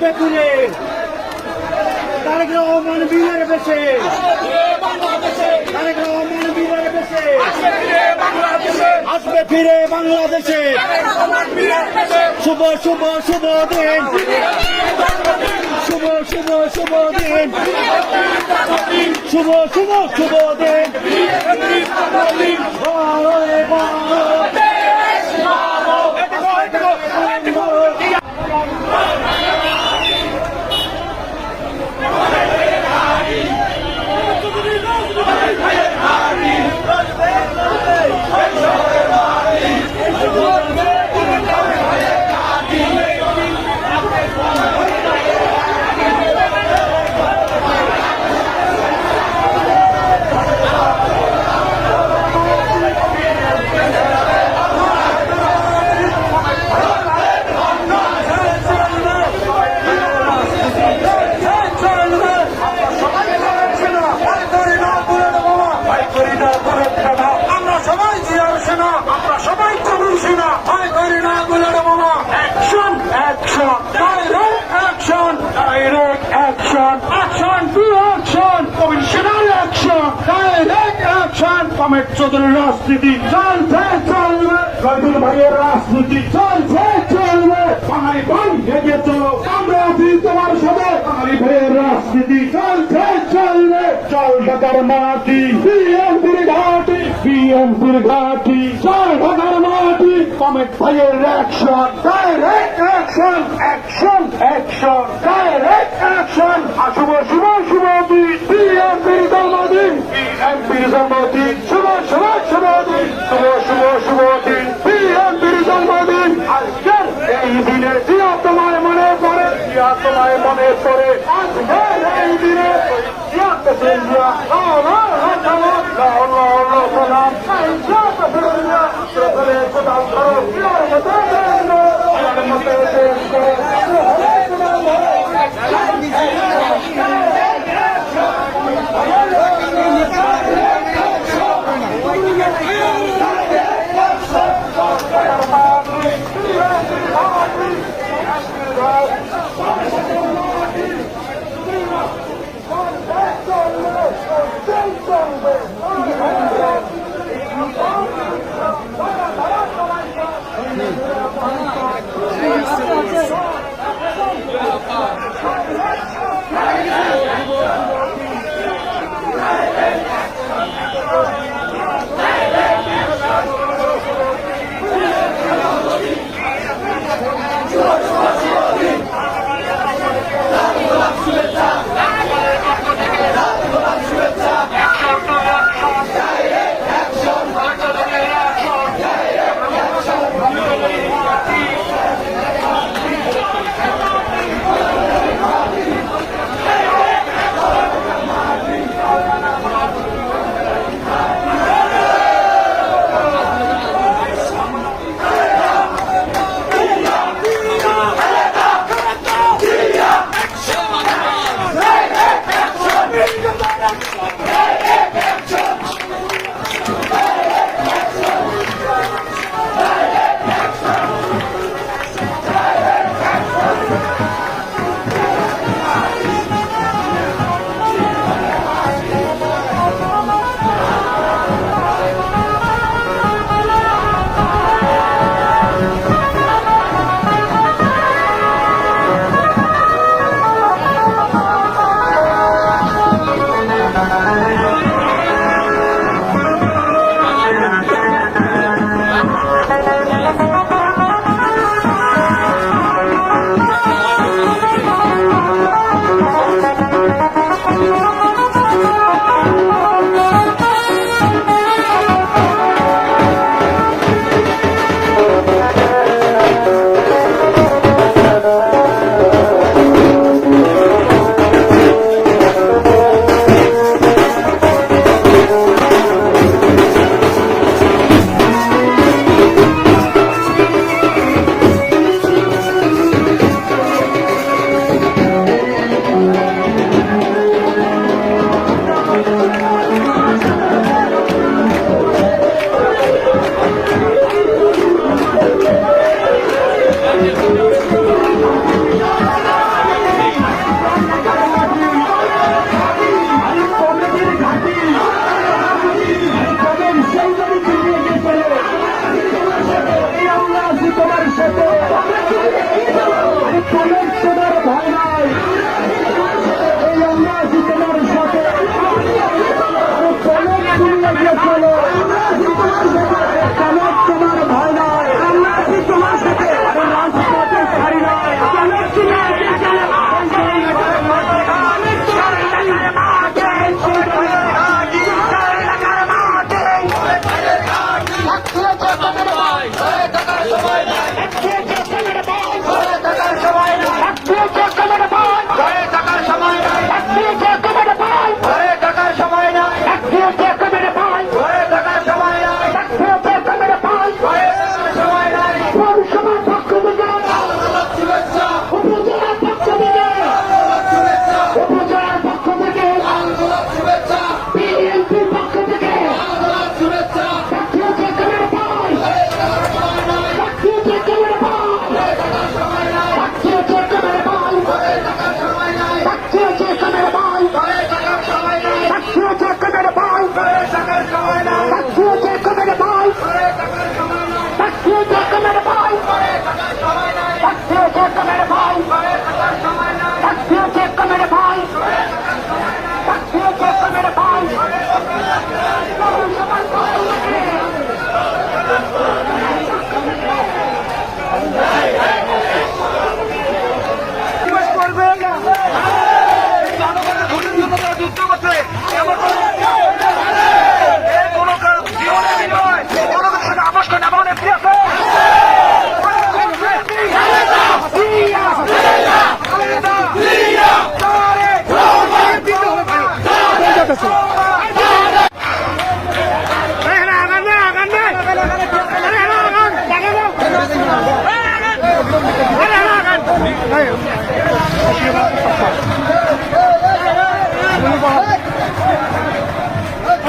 আসবে ফিরে তারেক রহমান বীরের বেশে তারেক রহমান বীরের বেশে আসবে ফিরে বাংলাদেশে শুভ শুভ শুভ দিন শুভ শুভ শুভ দিন শুভ শুভ শুভ দিন কমেট চৌধুরীর রাজনীতি চলছে চলবে, রবিউল ভাইয়ের রাজনীতি চলছে চলবে, বাঙালি ভাই এগিয়ে চলো, আমরা আছি তোমার সাথে, বাঙালি ভাইয়ের রাজনীতি চলছে চলবে, চল ঢাকার মাটি বিএনপির ঘাটি, বিএনপির ঘাটি চল ঢাকার মাটি, কমেট ভাইয়ের action, direct action, action action, direct action, শুভ শুভ শুভ দিন বিএনপির জন্মদিন, বিএনপির জন্মদিন, শুভ শুভ শুভ দিন, শুভ শুভ শুভ দিন বিএনপির জন্মদিন, আজকের এই দিনে জিয়া তোমায় মনে পড়ে, জিয়া তোমায় মনে পড়ে, আজকের এই দিনে জিয়া জিয়া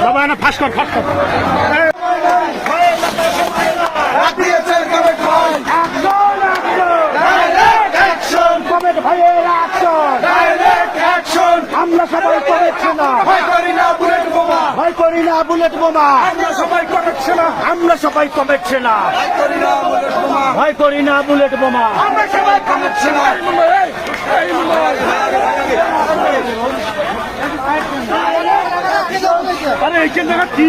বাবা না ফাঁস কর আমরা সবাই কমেছে না, ভয় করি না বুলেট বোমা, ভয় করি না বুলেট বোমা, আমরা সবাই কমেছে না, আমরা সবাই কমেছে না, ভয় করি না বুলেট বোমা, ভয় করি না বুলেট বোমা, আমরা সবাই কমেছে না। আরে এই জায়গা কি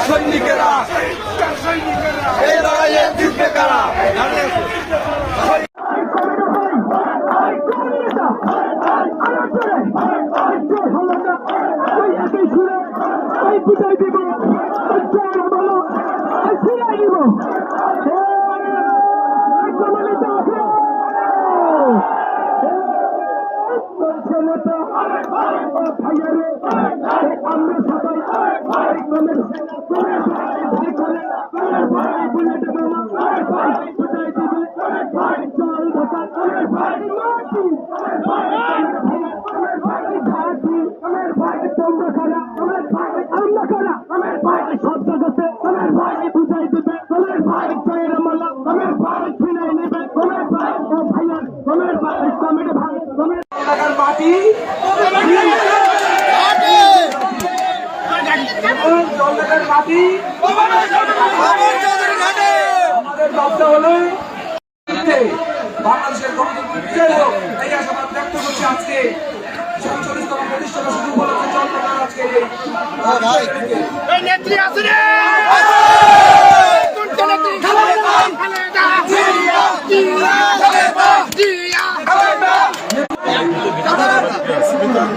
সৈনিকেরা এই লড়াইয়ে জিতবে কারা? আমাদের লক্ষ্য হলো বাংলাদেশের গণতন্ত্রের এই আশাবাদ ব্যক্ত করছি। আজকে ৪৭তম প্রতিষ্ঠাতা শুরু বলেছে চন্দ্রকার আজকে নেত্রী আছে রে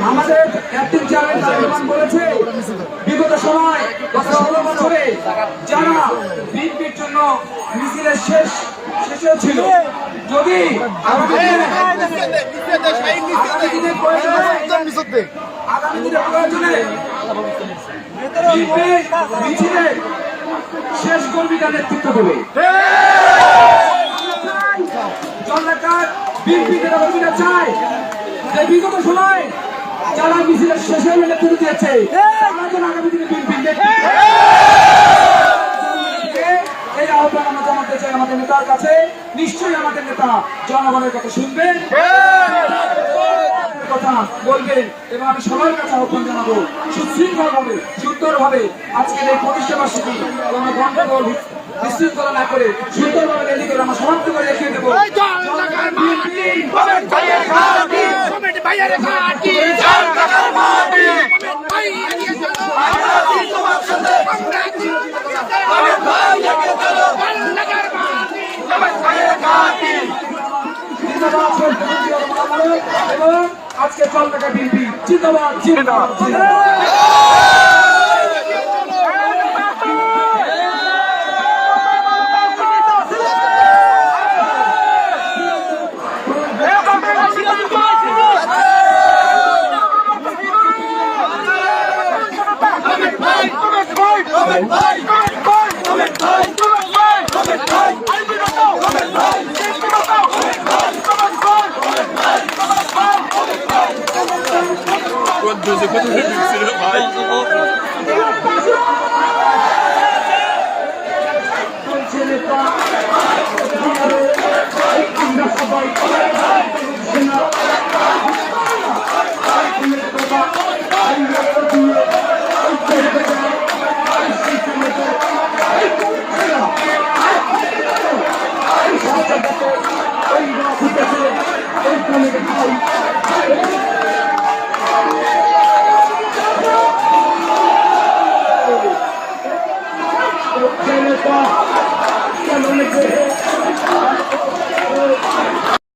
আমাদের একটি চেয়ারম্যান বলেছে বিগত সময় গত ১৬ বছরে যারা বিএনপির জন্য মিছিলের শেষেও ছিল, যদি আগামী দিনের প্রয়োজনে মিছিলের শেষ কর্মীরা নেতৃত্ব দেবে। জনতার বিএনপি কর্মীরা চায় যে বিগত সময় যারা মিছিলের শেষে নেতৃত্ব দিয়েছে আগামী দিনে বিএনপি এই আহ্বান আমরা জানাতে চাই আমাদের নেতার কাছে। নিশ্চয়ই আমাদের নেতা জনগণের কথা শুনবেন, কথা বলবেন এবং আমি সবার কাছে আহ্বান জানাবো সুশৃঙ্খল ভাবে সুন্দর ভাবে আজকের এই প্রতিষ্ঠা বার্ষিকী কোনো গন্ডগোল বিশৃঙ্খলা না করে সুন্দরভাবে র্যালি করে আমরা সমাপ্ত করে দেখিয়ে দেবো। এবং আজকে জলঢাকা বিএনপি জিন্দাবাদ জিন্দাবাদ জিন্দাবাদ। Quando você vai?